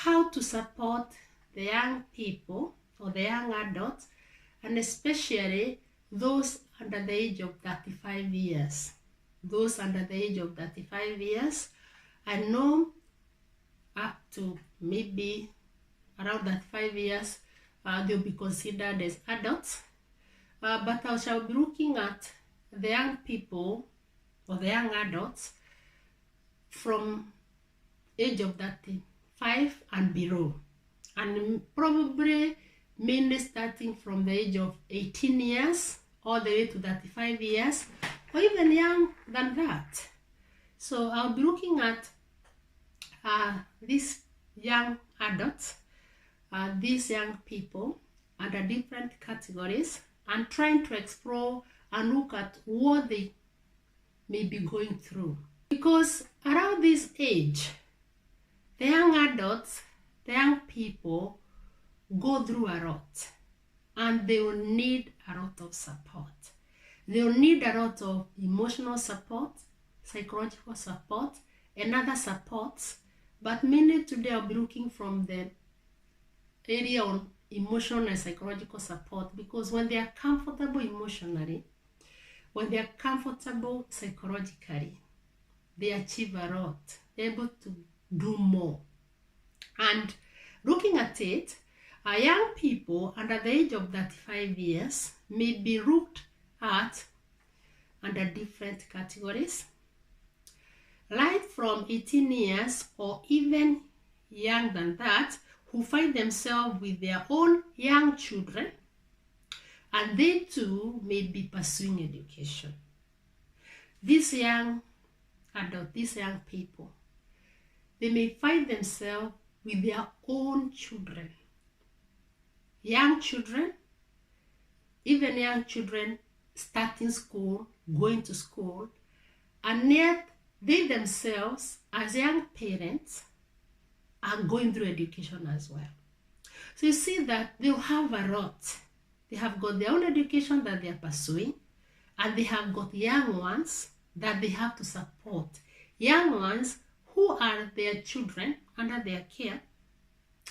how to support the young people or the young adults, and especially those under the age of 35 years. Those under the age of 35 years, I know up to maybe around 35 years, they'll be considered as adults. But I shall be looking at the young people or the young adults from age of 35 and below, and probably mainly starting from the age of 18 years all the way to 35 years, or even younger than that. So I'll be looking at these young adults, these young people under different categories, and trying to explore and look at what they may be going through. Because around this age, the young adults, the young people go through a lot, and they will need a lot of support. They will need a lot of emotional support, psychological support, and other supports. But mainly today I'll be looking from the area on emotional and psychological support, because when they are comfortable emotionally, when they are comfortable psychologically, they achieve a lot. They're able to do more. And looking at it, young people under the age of 35 years may be looked at under different categories, right from 18 years or even younger than that, who find themselves with their own young children, and they too may be pursuing education. These young adults, these young people, they may find themselves with their own children, young children, even young children starting school, going to school, and yet they themselves as young parents are going through education as well. So you see that they'll have a lot. They have got their own education that they are pursuing, and they have got young ones that they have to support. Young ones who are their children under their care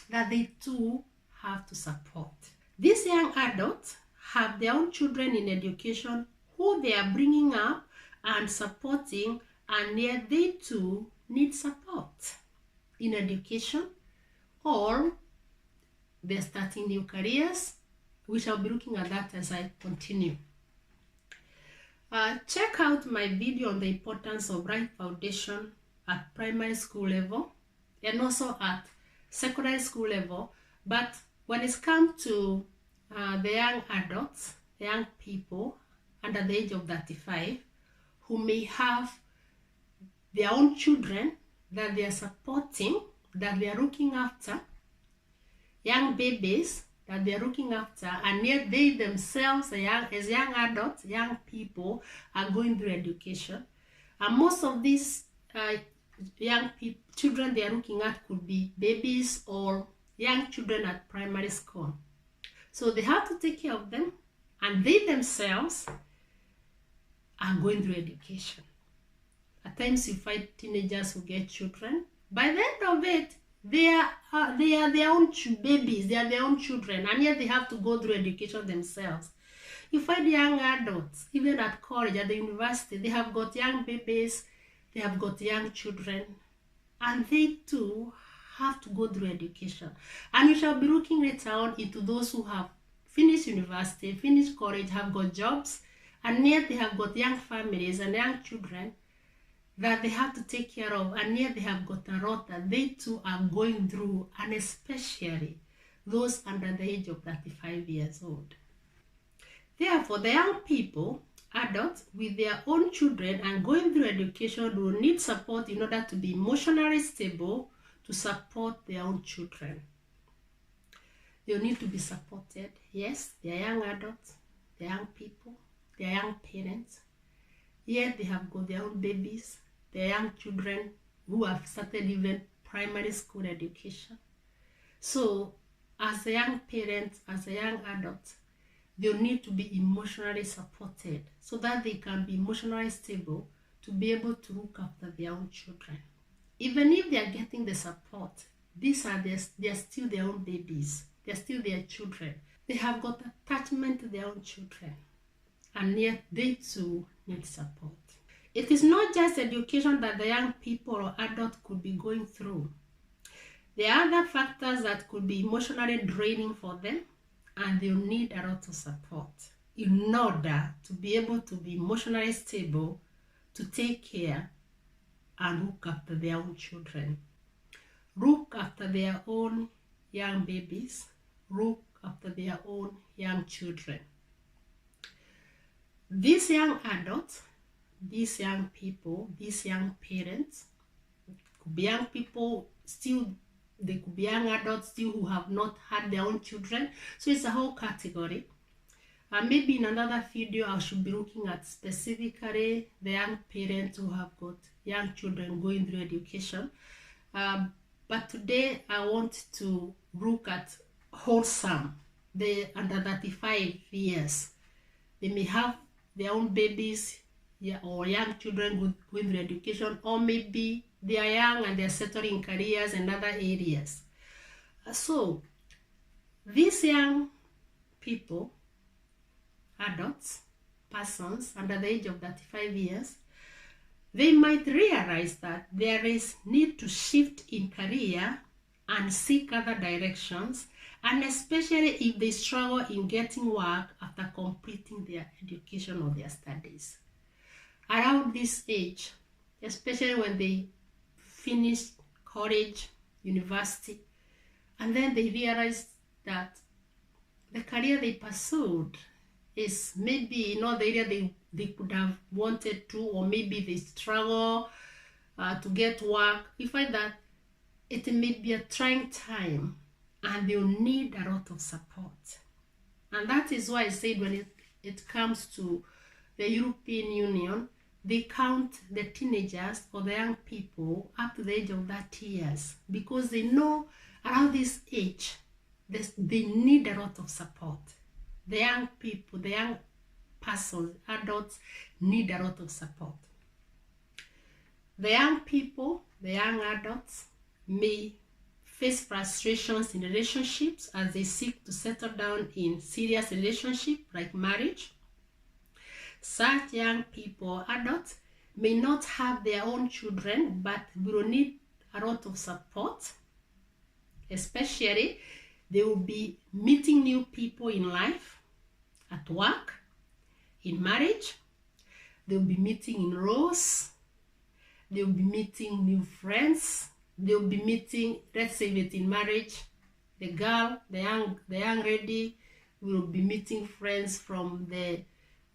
that they too have to support. These young adults have their own children in education who they are bringing up and supporting, and yet they too need support in education, or they're starting new careers. We shall be looking at that as I continue. Check out my video on the importance of right foundation at primary school level and also at secondary school level. But when it comes to the young adults, the young people under the age of 35 who may have their own children that they are supporting, that they are looking after, young babies that they are looking after, and yet they themselves as young adults, young people, are going through education. And most of these young children they are looking at could be babies or young children at primary school. So they have to take care of them, and they themselves are going through education. At times you find teenagers who get children. By the end of it, they are their own babies, they are their own children, and yet they have to go through education themselves. You find young adults, even at college, at the university, they have got young babies, they have got young children, and they too have to go through education. And we shall be looking later on into those who have finished university, finished college, have got jobs, and yet they have got young families and young children that they have to take care of, and yet they have got a lot that they too are going through, and especially those under the age of 35 years old. Therefore, the young people, adults with their own children and going through education, will need support in order to be emotionally stable to support their own children. They will need to be supported. Yes, they are young adults, they are young people, they are young parents, yet they have got their own babies, their young children who have started even primary school education. So as a young parent, as a young adult, they'll need to be emotionally supported so that they can be emotionally stable to be able to look after their own children. Even if they are getting the support they're still their own babies. They're still their children. They have got attachment to their own children, and yet they too need support. It is not just education that the young people or adults could be going through. There are other factors that could be emotionally draining for them, and they'll need a lot of support in order to be able to be emotionally stable, to take care and look after their own children, look after their own young babies, look after their own young children. These young adults, these young people, these young parents, could be young people still, they could be young adults still who have not had their own children. So it's a whole category. Maybe in another video I should be looking at specifically the young parents who have got young children going through education. But today I want to look at wholesome, the under 35 years. They may have their own babies, or young children going through education, or maybe they are young and they're settling in careers and other areas. So these young people, adults, persons under the age of 35 years, they might realize that there is need to shift in career and seek other directions, and especially if they struggle in getting work after completing their education or their studies. Around this age, especially when they finish college, university, and then they realize that the career they pursued is maybe not the area they could have wanted to, or maybe they struggle to get work. You find that it may be a trying time and they'll need a lot of support. And that is why I said when it comes to the European Union, they count the teenagers or the young people up to the age of 30 years, because they know around this age they need a lot of support. The young people, the young persons, adults need a lot of support. The young people, the young adults may face frustrations in relationships as they seek to settle down in serious relationship like marriage. Such young people, adults, may not have their own children, but will need a lot of support. Especially, they will be meeting new people in life, at work, in marriage. They will be meeting in roles. They will be meeting new friends. They will be meeting, let's say that in marriage, the girl, the young lady will be meeting friends from the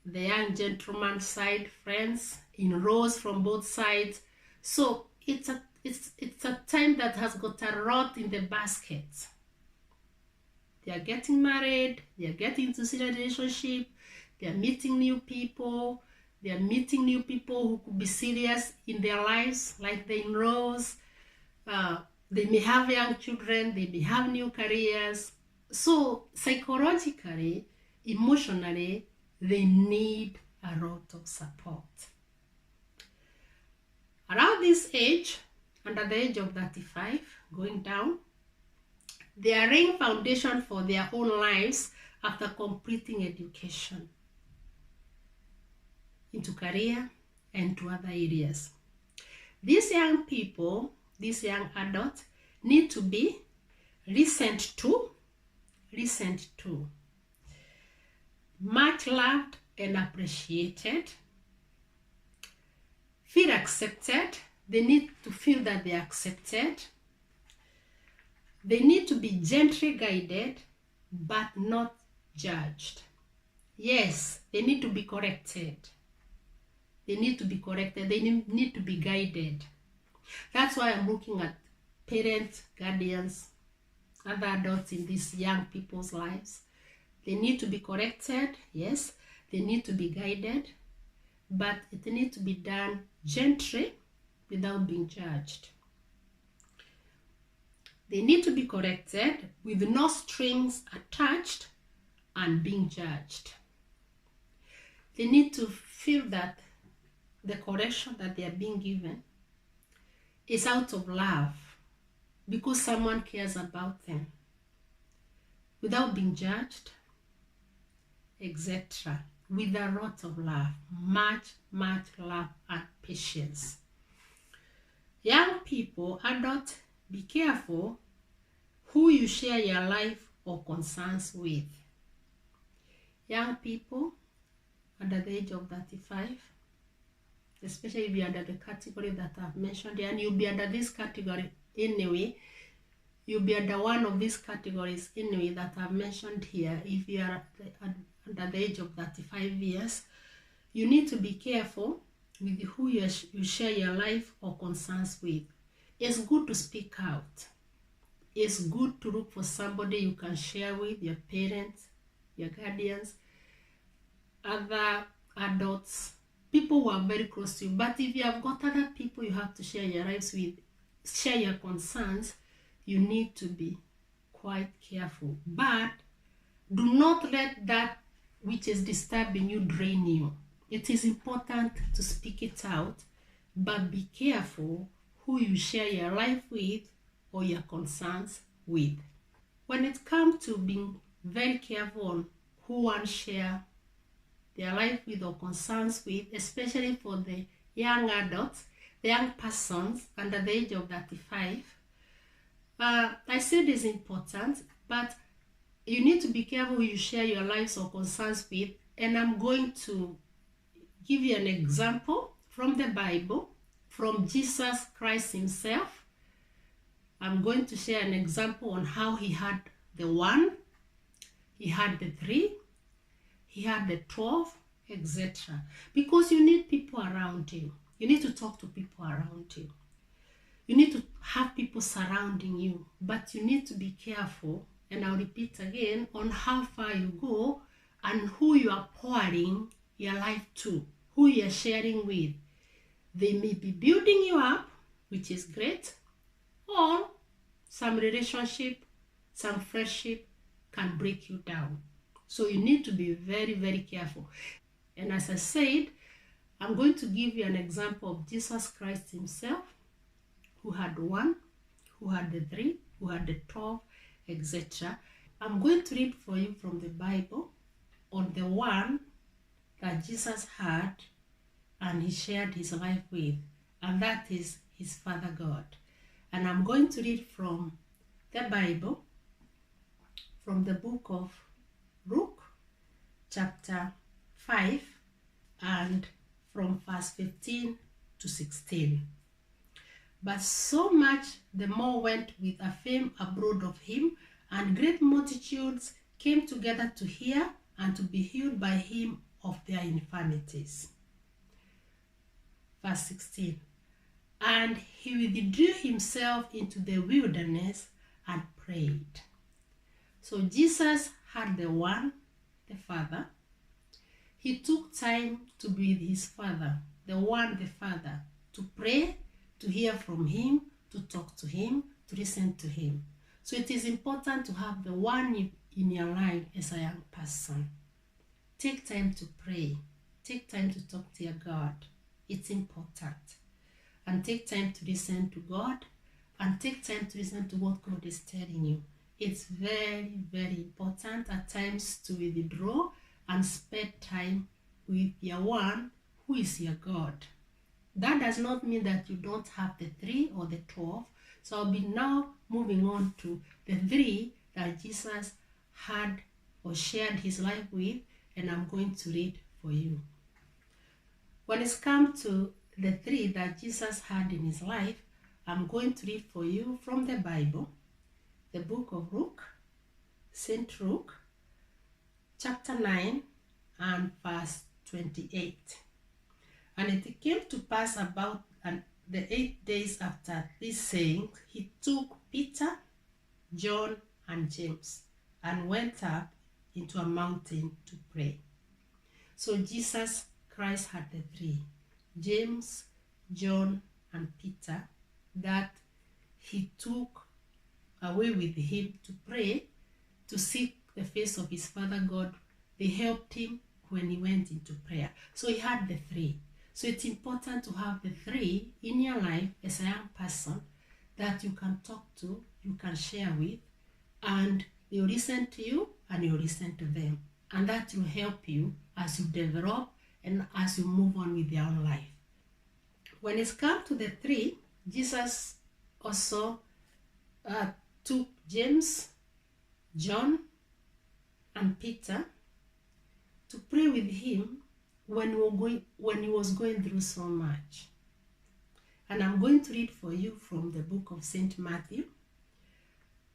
young gentleman side, friends in rows from both sides. So it's a time that has got a lot in the basket. They are getting married, they are getting into serious relationship, they are meeting new people, they are meeting new people who could be serious in their lives, like the in-laws. They may have young children, they may have new careers. So psychologically, emotionally, they need a lot of support. Around this age, under the age of 35, going down, they are laying foundation for their own lives after completing education into career and to other areas. These young people, these young adults, need to be listened to, much loved and appreciated, feel accepted. They need to feel that they are accepted. They need to be gently guided, but not judged. Yes, they need to be corrected. They need to be corrected. They need to be guided. That's why I'm looking at parents, guardians, other adults in these young people's lives. They need to be corrected, yes. They need to be guided, but it needs to be done gently without being judged. They need to be corrected with no strings attached and being judged. They need to feel that the correction that they are being given is out of love, because someone cares about them, without being judged, etc. With a lot of love, much love and patience. Young people, adults, be careful who you share your life or concerns with. Young people under the age of 35, especially if you're under the category that I've mentioned here, and you'll be under this category anyway, you'll be under one of these categories anyway that I've mentioned here. If you are under the age of 35 years, you need to be careful with who you share your life or concerns with. It's good to speak out. It's good to look for somebody you can share with, your parents, your guardians, other adults, people who are very close to you. But if you have got other people you have to share your lives with, share your concerns, you need to be quite careful. But do not let that which is disturbing you drain you. It is important to speak it out, but be careful who you share your life with or your concerns with. When it comes to being very careful on who one share their life with or concerns with, especially for the young adults, the young persons under the age of 35, I said it's important, but you need to be careful who you share your lives or concerns with. And I'm going to give you an example from the Bible, from Jesus Christ himself. I'm going to share an example on how he had the 1, he had the 3, he had the 12, etc. Because you need people around you. You need to talk to people around you. You need to have people surrounding you. But you need to be careful, and I'll repeat again, on how far you go and who you are pouring your life to, who you are sharing with. They may be building you up, which is great, or some relationship, some friendship can break you down. So you need to be very careful. And as I said, I'm going to give you an example of Jesus Christ himself, who had 1, who had the 3, who had the 12, etc. I'm going to read for you from the Bible on the 1 that Jesus had and he shared his life with, and that is his Father God. And I'm going to read from the Bible, from the book of Luke, chapter 5, and from verse 15 to 16. But so much the more went with a fame abroad of him, and great multitudes came together to hear and to be healed by him of their infirmities. Verse 16. And he withdrew himself into the wilderness and prayed. So Jesus had the 1, the Father. He took time to be with his Father, the 1, the Father, to pray, to hear from him, to talk to him, to listen to him. So it is important to have the 1 in your life as a young person. Take time to pray. Take time to talk to your God. It's important. And take time to listen to God, and take time to listen to what God is telling you. It's very important at times to withdraw and spend time with your 1 who is your God. That does not mean that you don't have the 3 or the 12. So I'll be now moving on to the 3 that Jesus had or shared his life with, and I'm going to read for you. When it's come to the 3 that Jesus had in his life, I'm going to read for you from the Bible, the book of Luke, St. Luke, chapter 9 and verse 28. And it came to pass about the 8 days after this saying, he took Peter, John, and James, and went up into a mountain to pray. So Jesus Christ had the 3, James, John, and Peter, that he took away with him to pray, to seek the face of his Father God. They helped him when he went into prayer. So he had the 3. So it's important to have the 3 in your life as a young person that you can talk to, you can share with, and they'll listen to you and you'll listen to them. And that will help you as you develop and as you move on with your own life. When it's come to the three, Jesus also took James, John, and Peter to pray with him when he was going through so much. And I'm going to read for you from the book of St. Matthew,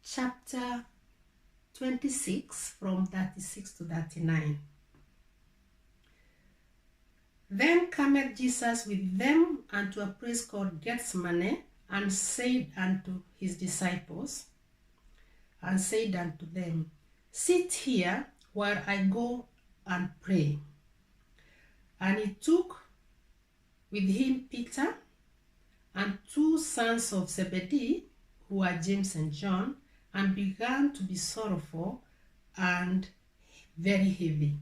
chapter 26, from 36 to 39. Then cometh Jesus with them unto a place called Gethsemane, and said unto his disciples, and said unto them, Sit here while I go and pray. And he took with him Peter and two sons of Zebedee, who were James and John, and began to be sorrowful and very heavy.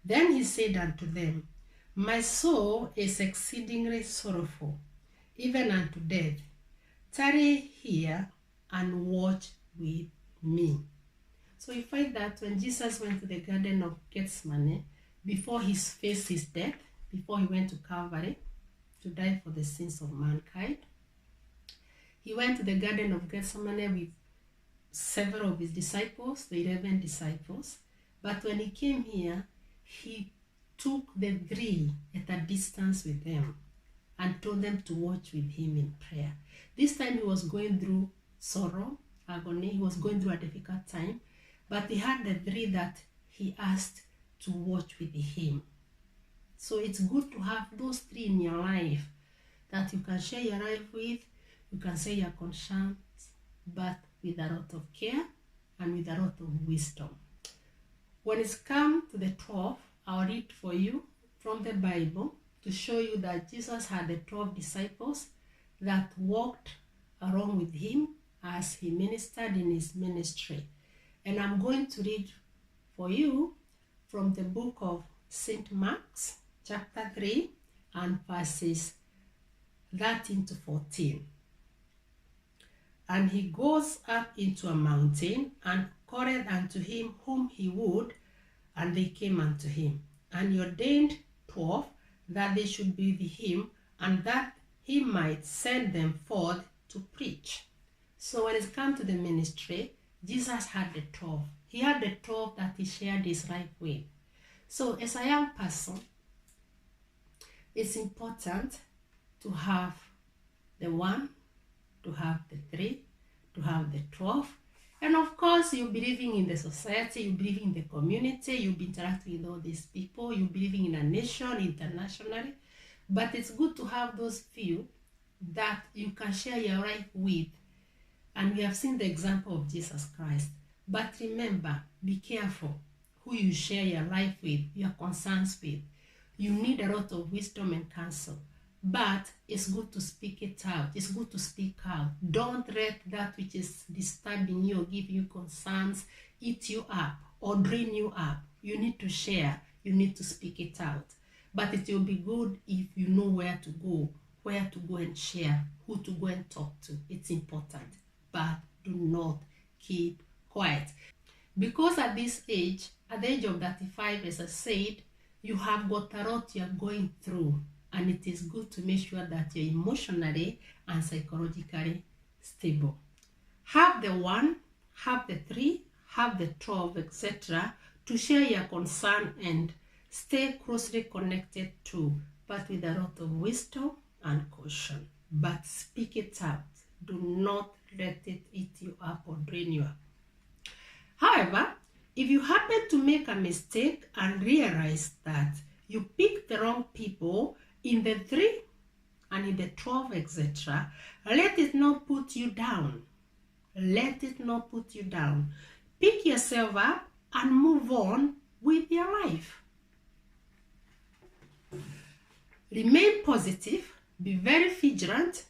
Then he said unto them, My soul is exceedingly sorrowful, even unto death. Tarry here and watch with me. So you find that when Jesus went to the Garden of Gethsemane, before he faced his death, before he went to Calvary to die for the sins of mankind, he went to the Garden of Gethsemane with several of his disciples, the 11 disciples. But when he came here, he took the three at a distance with them and told them to watch with him in prayer. This time he was going through sorrow, agony, he was going through a difficult time, but he had the three that he asked to watch with him. So it's good to have those three in your life that you can share your life with, you can say your concerns, but with a lot of care and with a lot of wisdom. When it's come to the 12, I'll read for you from the Bible to show you that Jesus had the 12 disciples that walked along with him as he ministered in his ministry. And I'm going to read for you from the book of St. Mark's, chapter 3, and verses 13 to 14. And he goes up into a mountain, and called unto him whom he would, and they came unto him. And he ordained 12, that they should be with him, and that he might send them forth to preach. So when it comes to the ministry, Jesus had the 12. He had the 12 that he shared his life with. So as a young person, it's important to have the 1, to have the 3, to have the 12. And of course, you'll be living in the society, you'll be living in the community, you'll be interacting with all these people, you'll be living in a nation, internationally. But it's good to have those few that you can share your life with. And we have seen the example of Jesus Christ. But remember, be careful who you share your life with, your concerns with. You need a lot of wisdom and counsel. But it's good to speak it out. It's good to speak out. Don't let that which is disturbing you or giving you concerns eat you up or drain you up. You need to share. You need to speak it out. But it will be good if you know where to go and share, who to go and talk to. It's important. But do not keep quiet. Because at this age, at the age of 35, as I said, you have got a lot you're going through. And it is good to make sure that you're emotionally and psychologically stable. Have the 1, have the 3, have the 12, etc. to share your concern and stay closely connected to, but with a lot of wisdom and caution. But speak it out. Do not let it eat you up or drain you up. However, if you happen to make a mistake and realize that you picked the wrong people in the 3 and in the 12, etc., let it not put you down. Let it not put you down. Pick yourself up and move on with your life. Remain positive, be very vigilant,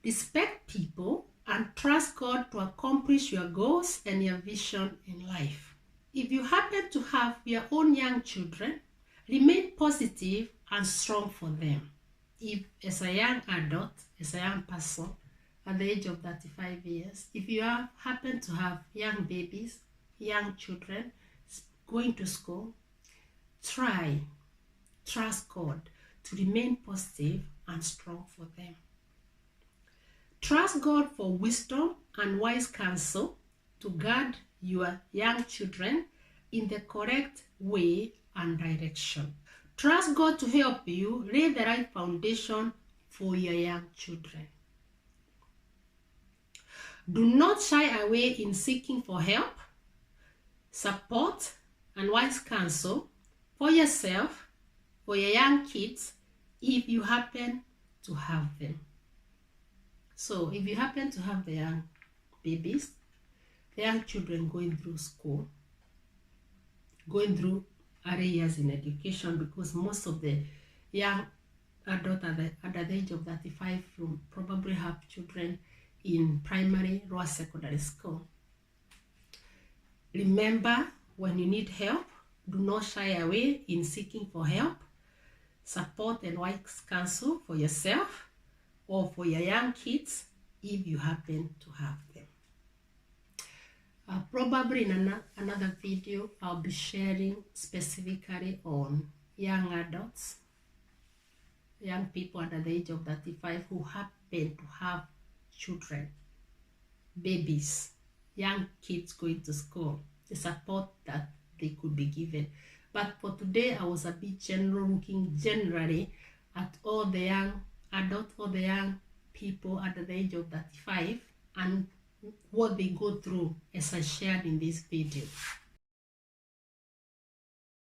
respect people, and trust God to accomplish your goals and your vision in life. If you happen to have your own young children, remain positive and strong for them. If as a young adult, as a young person, at the age of 35 years, if you happen to have young babies, young children going to school, trust God to remain positive and strong for them. Trust God for wisdom and wise counsel to guide your young children in the correct way and direction. Trust God to help you lay the right foundation for your young children. Do not shy away in seeking for help, support, and wise counsel for yourself, for your young kids, if you happen to have them. So if you happen to have the young babies, the young children going through school, going through early years in education, because most of the young adults under the age of 35 will probably have children in primary or secondary school. Remember, when you need help, do not shy away in seeking for help, support, and wise counsel for yourself or for your young kids if you happen to have them. Probably in another video, I'll be sharing specifically on young adults, young people under the age of 35 who happen to have children, babies, young kids going to school, the support that they could be given. But for today, I was a bit looking generally at all the young adults, all the young people under the age of 35 and what they go through, as I shared in this video.